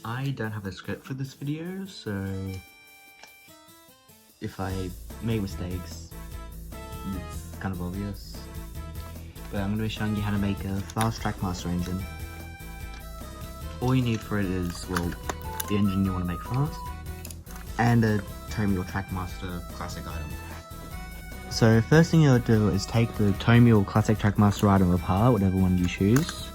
I don't have a script for this video, so if I make mistakes, it's kind of obvious. But I'm going to be showing you how to make a fast trackmaster engine. All you need for it is, well, the engine you want to make fast, and a Tommy Trackmaster classic item. So first thing you'll do is take the Tommy classic Trackmaster item apart, whatever one you choose.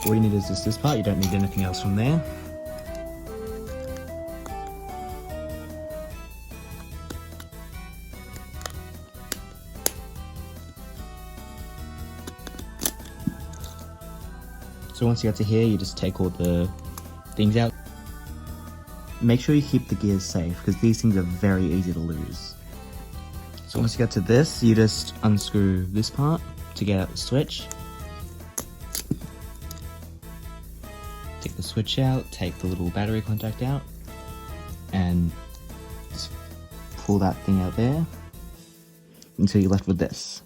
All you need is just this part, you don't need anything else from there. So once you get to here, you just take all the things out. Make sure you keep the gears safe, because these things are very easy to lose. So once you get to this, you just unscrew this part to get out the switch. Take the switch out, take the little battery contact out, and just pull that thing out there until you're left with this.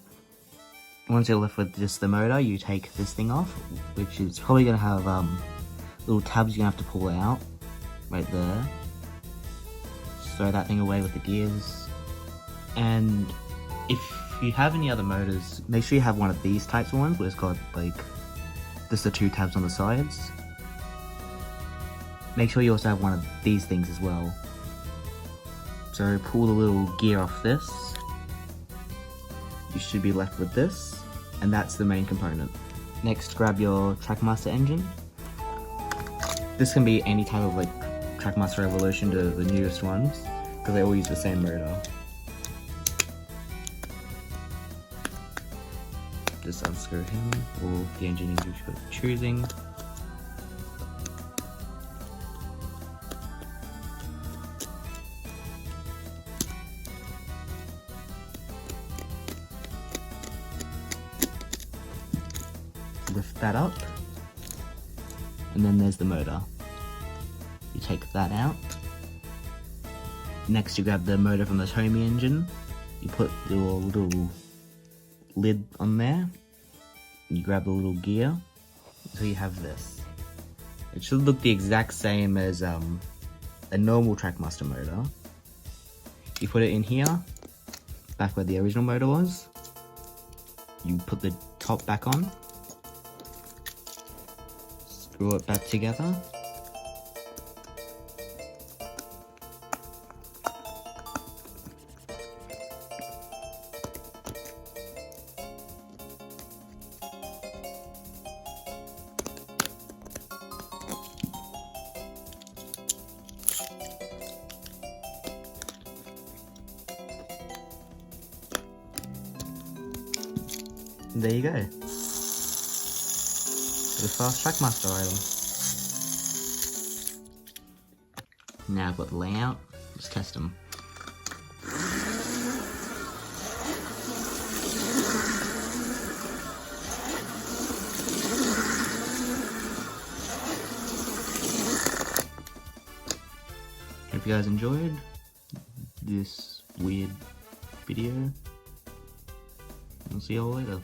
Once you're left with just the motor, you take this thing off, which is probably going to have little tabs you're going to have to pull out, right there. Throw that thing away with the gears. And if you have any other motors, make sure you have one of these types of ones, where it's got like just the two tabs on the sides. Make sure you also have one of these things as well. So pull the little gear off this. You should be left with this, and that's the main component. Next, grab your Trackmaster engine. This can be any type of like Trackmaster Evolution to the newest ones, because they all use the same motor. Just unscrew him, or the engine you're choosing. Lift that up, and then there's the motor. You take that out. Next, you grab the motor from the Tommy engine. You put your little lid on there. You grab the little gear until you have this. It should look the exact same as a normal Trackmaster motor. You put it in here, back where the original motor was. You put the top back on. Screw it back together. And there you go. The fast Trackmaster item. Now I've got the layout, let's test them. Hope you guys enjoyed this weird video. I'll see you all later.